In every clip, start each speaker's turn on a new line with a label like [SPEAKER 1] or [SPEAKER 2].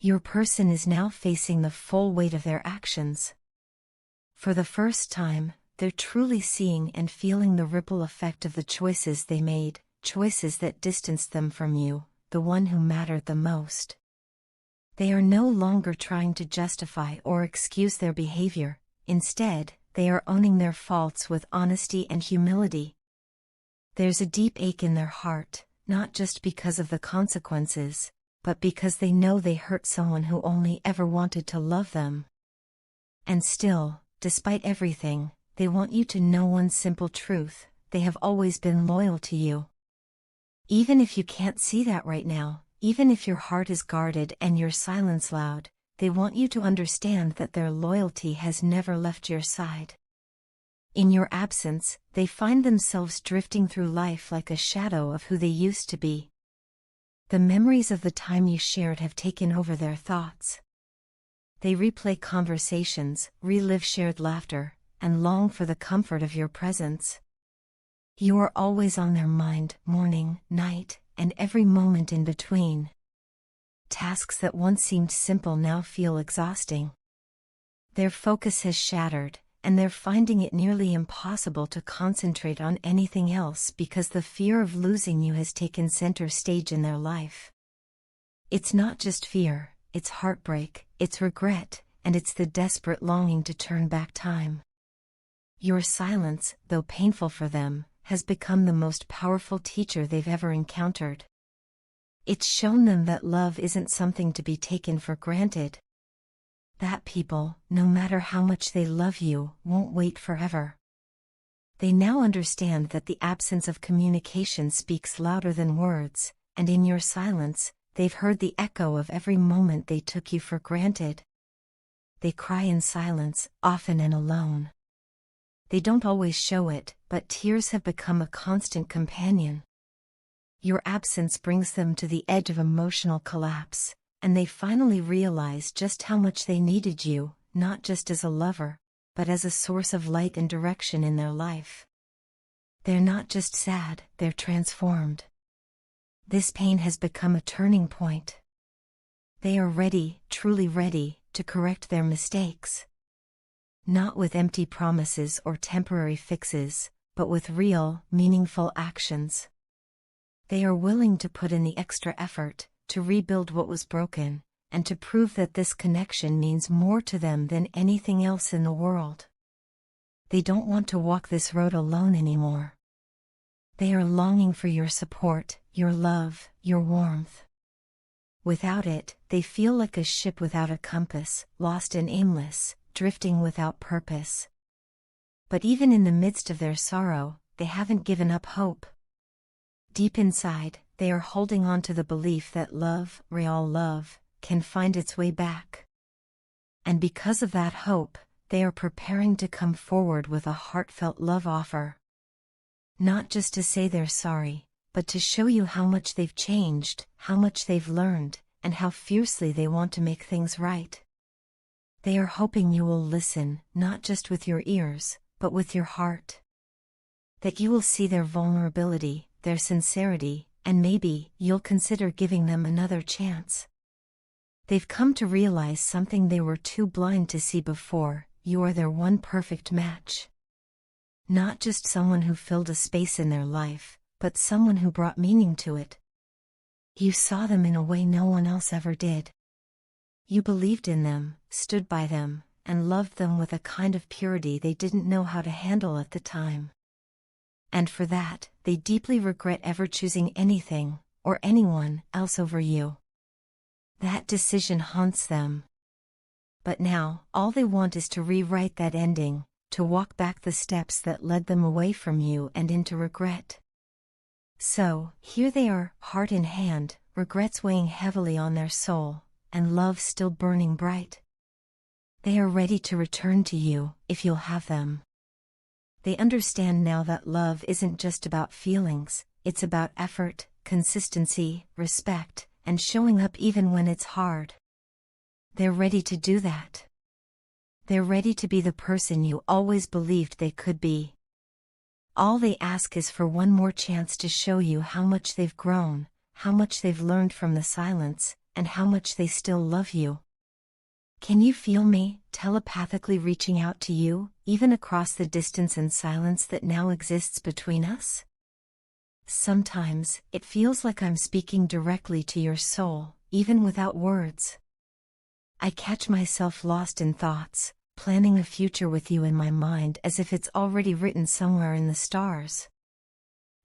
[SPEAKER 1] Your person is now facing the full weight of their actions. For the first time, they're truly seeing and feeling the ripple effect of the choices they made, choices that distanced them from you, the one who mattered the most. They are no longer trying to justify or excuse their behavior. Instead, they are owning their faults with honesty and humility. There's a deep ache in their heart, not just because of the consequences, but because they know they hurt someone who only ever wanted to love them. And still, despite everything, they want you to know one simple truth: they have always been loyal to you. Even if you can't see that right now, even if your heart is guarded and your silence loud, they want you to understand that their loyalty has never left your side. In your absence, they find themselves drifting through life like a shadow of who they used to be. The memories of the time you shared have taken over their thoughts. They replay conversations, relive shared laughter, and long for the comfort of your presence. You are always on their mind, morning, night, and every moment in between. Tasks that once seemed simple now feel exhausting. Their focus has shattered, and they're finding it nearly impossible to concentrate on anything else because the fear of losing you has taken center stage in their life. It's not just fear, it's heartbreak, it's regret, and it's the desperate longing to turn back time. Your silence, though painful for them, has become the most powerful teacher they've ever encountered. It's shown them that love isn't something to be taken for granted. That people, no matter how much they love you, won't wait forever. They now understand that the absence of communication speaks louder than words, and in your silence, they've heard the echo of every moment they took you for granted. They cry in silence, often and alone. They don't always show it, but tears have become a constant companion. Your absence brings them to the edge of emotional collapse, and they finally realize just how much they needed you, not just as a lover, but as a source of light and direction in their life. They're not just sad, they're transformed. This pain has become a turning point. They are ready, truly ready, to correct their mistakes. Not with empty promises or temporary fixes, but with real, meaningful actions. They are willing to put in the extra effort, to rebuild what was broken, and to prove that this connection means more to them than anything else in the world. They don't want to walk this road alone anymore. They are longing for your support, your love, your warmth. Without it, they feel like a ship without a compass, lost and aimless, drifting without purpose. But even in the midst of their sorrow, they haven't given up hope. Deep inside, they are holding on to the belief that love, real love, can find its way back. And because of that hope, they are preparing to come forward with a heartfelt love offer. Not just to say they're sorry, but to show you how much they've changed, how much they've learned, and how fiercely they want to make things right. They are hoping you will listen, not just with your ears, but with your heart. That you will see their vulnerability, their sincerity, and maybe you'll consider giving them another chance. They've come to realize something they were too blind to see before: you are their one perfect match. Not just someone who filled a space in their life, but someone who brought meaning to it. You saw them in a way no one else ever did. You believed in them, stood by them, and loved them with a kind of purity they didn't know how to handle at the time. And for that, they deeply regret ever choosing anything, or anyone, else over you. That decision haunts them. But now, all they want is to rewrite that ending, to walk back the steps that led them away from you and into regret. So, here they are, heart in hand, regrets weighing heavily on their soul, and love still burning bright. They are ready to return to you, if you'll have them. They understand now that love isn't just about feelings, it's about effort, consistency, respect, and showing up even when it's hard. They're ready to do that. They're ready to be the person you always believed they could be. All they ask is for one more chance to show you how much they've grown, how much they've learned from the silence, and how much they still love you. Can you feel me, telepathically reaching out to you, even across the distance and silence that now exists between us? Sometimes, it feels like I'm speaking directly to your soul, even without words. I catch myself lost in thoughts, planning a future with you in my mind as if it's already written somewhere in the stars.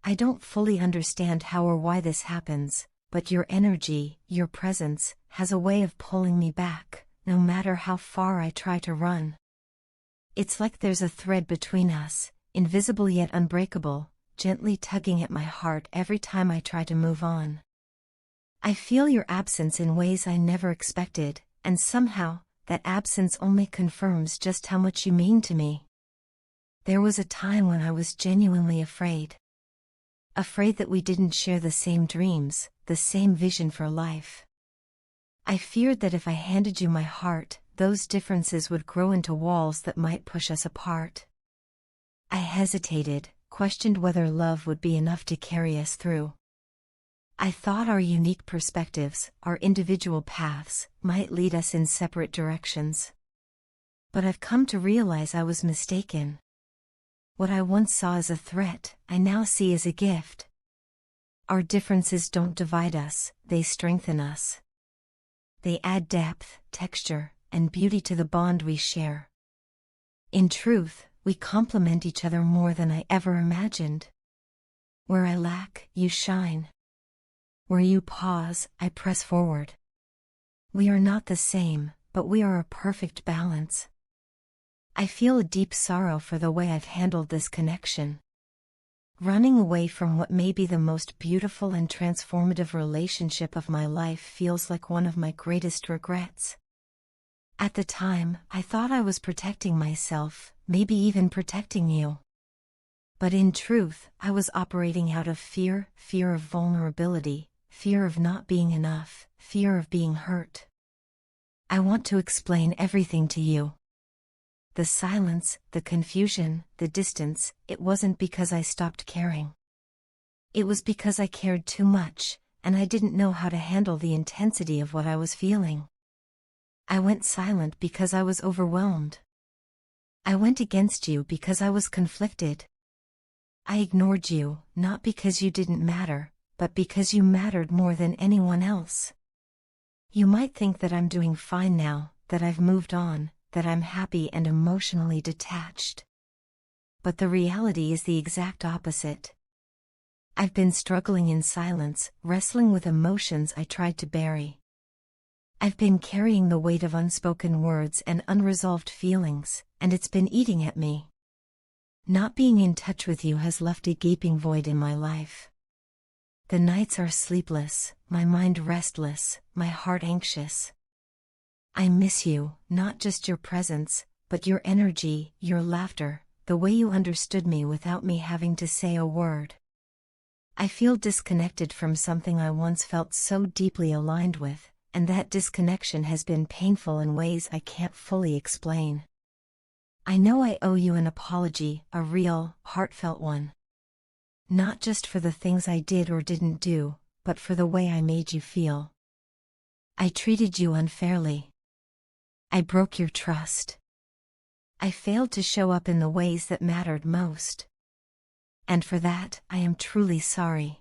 [SPEAKER 1] I don't fully understand how or why this happens, but your energy, your presence, has a way of pulling me back, no matter how far I try to run. It's like there's a thread between us, invisible yet unbreakable, gently tugging at my heart every time I try to move on. I feel your absence in ways I never expected, and somehow, that absence only confirms just how much you mean to me. There was a time when I was genuinely afraid. Afraid that we didn't share the same dreams, the same vision for life. I feared that if I handed you my heart, those differences would grow into walls that might push us apart. I hesitated, questioned whether love would be enough to carry us through. I thought our unique perspectives, our individual paths, might lead us in separate directions. But I've come to realize I was mistaken. What I once saw as a threat, I now see as a gift. Our differences don't divide us, they strengthen us. They add depth, texture, and beauty to the bond we share. In truth, we complement each other more than I ever imagined. Where I lack, you shine. Where you pause, I press forward. We are not the same, but we are a perfect balance. I feel a deep sorrow for the way I've handled this connection. Running away from what may be the most beautiful and transformative relationship of my life feels like one of my greatest regrets. At the time, I thought I was protecting myself, maybe even protecting you. But in truth, I was operating out of fear of vulnerability, fear of not being enough, fear of being hurt. I want to explain everything to you. The silence, the confusion, the distance, it wasn't because I stopped caring. It was because I cared too much, and I didn't know how to handle the intensity of what I was feeling. I went silent because I was overwhelmed. I went against you because I was conflicted. I ignored you, not because you didn't matter, but because you mattered more than anyone else. You might think that I'm doing fine now, that I've moved on, that I'm happy and emotionally detached. But the reality is the exact opposite. I've been struggling in silence, wrestling with emotions I tried to bury. I've been carrying the weight of unspoken words and unresolved feelings, and it's been eating at me. Not being in touch with you has left a gaping void in my life. The nights are sleepless, my mind restless, my heart anxious. I miss you, not just your presence, but your energy, your laughter, the way you understood me without me having to say a word. I feel disconnected from something I once felt so deeply aligned with, and that disconnection has been painful in ways I can't fully explain. I know I owe you an apology, a real, heartfelt one. Not just for the things I did or didn't do, but for the way I made you feel. I treated you unfairly. I broke your trust. I failed to show up in the ways that mattered most. And for that, I am truly sorry.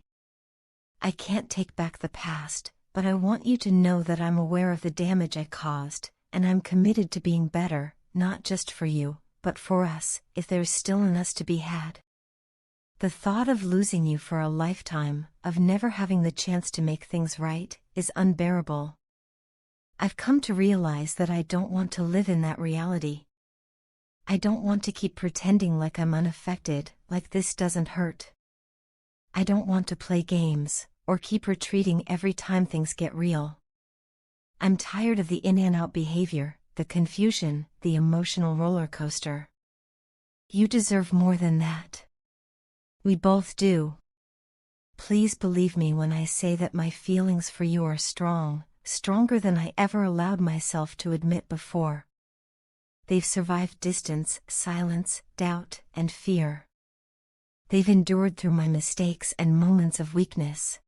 [SPEAKER 1] I can't take back the past, but I want you to know that I'm aware of the damage I caused, and I'm committed to being better, not just for you, but for us, if there's still in us to be had. The thought of losing you for a lifetime, of never having the chance to make things right, is unbearable. I've come to realize that I don't want to live in that reality. I don't want to keep pretending like I'm unaffected, like this doesn't hurt. I don't want to play games, or keep retreating every time things get real. I'm tired of the in and out behavior, the confusion, the emotional roller coaster. You deserve more than that. We both do. Please believe me when I say that my feelings for you are strong, stronger than I ever allowed myself to admit before. They've survived distance, silence, doubt, and fear. They've endured through my mistakes and moments of weakness.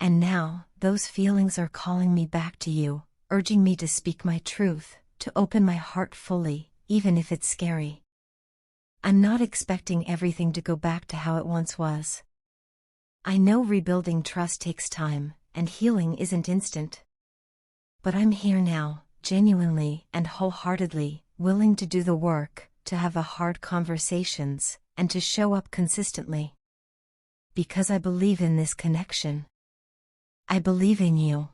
[SPEAKER 1] And now, those feelings are calling me back to you, urging me to speak my truth, to open my heart fully, even if it's scary. I'm not expecting everything to go back to how it once was. I know rebuilding trust takes time, and healing isn't instant. But I'm here now, genuinely and wholeheartedly, willing to do the work, to have the hard conversations, and to show up consistently. Because I believe in this connection. I believe in you.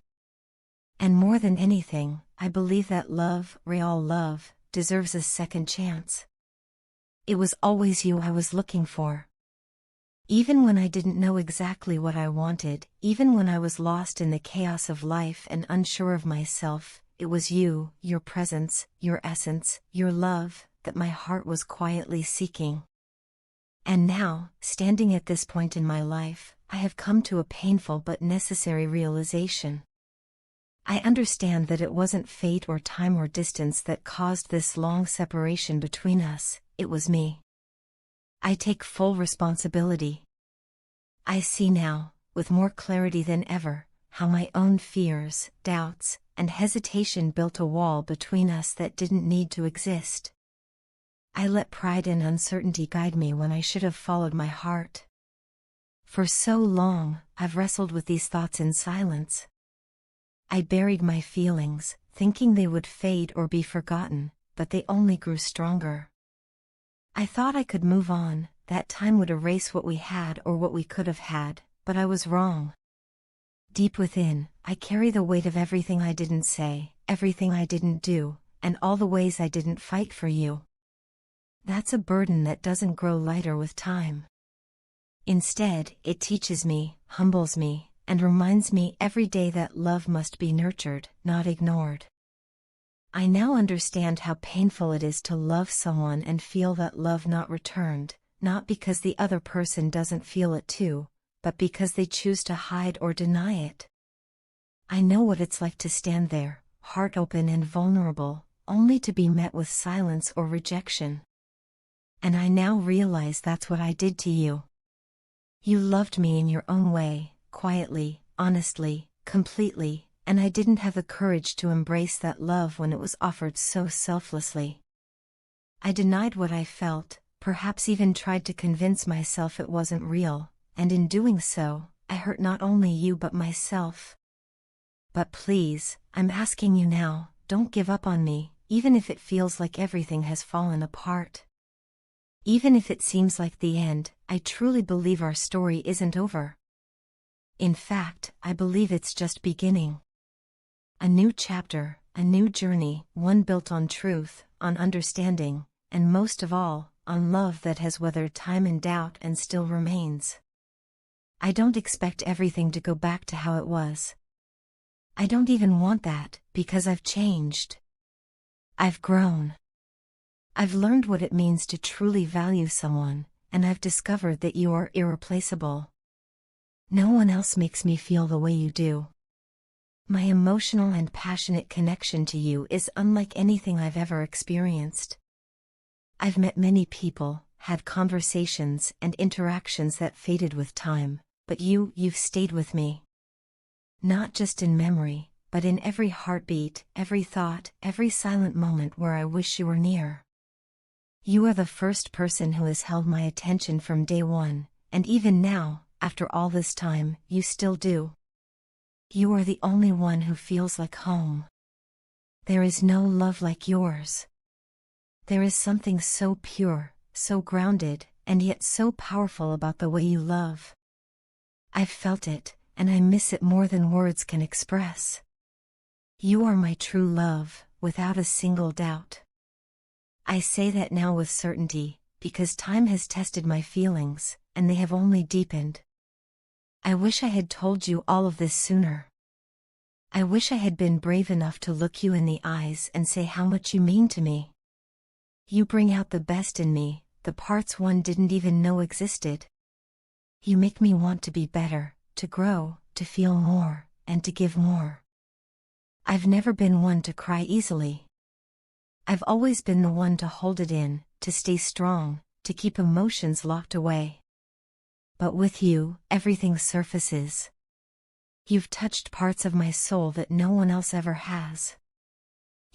[SPEAKER 1] And more than anything, I believe that love, real love, deserves a second chance. It was always you I was looking for. Even when I didn't know exactly what I wanted, even when I was lost in the chaos of life and unsure of myself, it was you, your presence, your essence, your love, that my heart was quietly seeking. And now, standing at this point in my life, I have come to a painful but necessary realization. I understand that it wasn't fate or time or distance that caused this long separation between us, it was me. I take full responsibility. I see now, with more clarity than ever, how my own fears, doubts, and hesitation built a wall between us that didn't need to exist. I let pride and uncertainty guide me when I should have followed my heart. For so long, I've wrestled with these thoughts in silence. I buried my feelings, thinking they would fade or be forgotten, but they only grew stronger. I thought I could move on, that time would erase what we had or what we could have had, but I was wrong. Deep within, I carry the weight of everything I didn't say, everything I didn't do, and all the ways I didn't fight for you. That's a burden that doesn't grow lighter with time. Instead, it teaches me, humbles me, and reminds me every day that love must be nurtured, not ignored. I now understand how painful it is to love someone and feel that love not returned, not because the other person doesn't feel it too, but because they choose to hide or deny it. I know what it's like to stand there, heart open and vulnerable, only to be met with silence or rejection. And I now realize that's what I did to you. You loved me in your own way, quietly, honestly, completely, and I didn't have the courage to embrace that love when it was offered so selflessly. I denied what I felt, perhaps even tried to convince myself it wasn't real, and in doing so, I hurt not only you but myself. But please, I'm asking you now, don't give up on me, even if it feels like everything has fallen apart. Even if it seems like the end, I truly believe our story isn't over. In fact, I believe it's just beginning. A new chapter, a new journey, one built on truth, on understanding, and most of all, on love that has weathered time and doubt and still remains. I don't expect everything to go back to how it was. I don't even want that, because I've changed. I've grown. I've learned what it means to truly value someone, and I've discovered that you are irreplaceable. No one else makes me feel the way you do. My emotional and passionate connection to you is unlike anything I've ever experienced. I've met many people, had conversations and interactions that faded with time, but you've stayed with me. Not just in memory, but in every heartbeat, every thought, every silent moment where I wish you were near. You are the first person who has held my attention from day one, and even now, after all this time, you still do. You are the only one who feels like home. There is no love like yours. There is something so pure, so grounded, and yet so powerful about the way you love. I've felt it, and I miss it more than words can express. You are my true love, without a single doubt. I say that now with certainty, because time has tested my feelings, and they have only deepened. I wish I had told you all of this sooner. I wish I had been brave enough to look you in the eyes and say how much you mean to me. You bring out the best in me, the parts one didn't even know existed. You make me want to be better, to grow, to feel more, and to give more. I've never been one to cry easily. I've always been the one to hold it in, to stay strong, to keep emotions locked away. But with you, everything surfaces. You've touched parts of my soul that no one else ever has.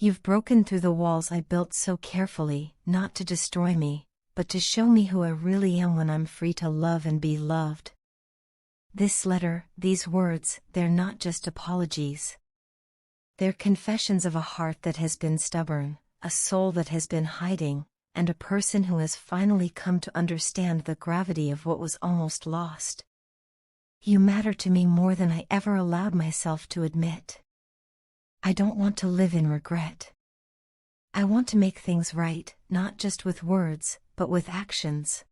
[SPEAKER 1] You've broken through the walls I built so carefully, not to destroy me, but to show me who I really am when I'm free to love and be loved. This letter, these words, they're not just apologies. They're confessions of a heart that has been stubborn, a soul that has been hiding, and a person who has finally come to understand the gravity of what was almost lost. You matter to me more than I ever allowed myself to admit. I don't want to live in regret. I want to make things right, not just with words, but with actions.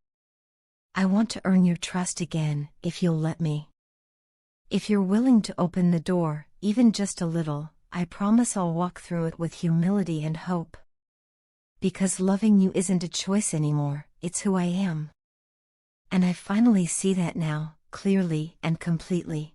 [SPEAKER 1] I want to earn your trust again, if you'll let me. If you're willing to open the door, even just a little, I promise I'll walk through it with humility and hope. Because loving you isn't a choice anymore, it's who I am. And I finally see that now, clearly and completely.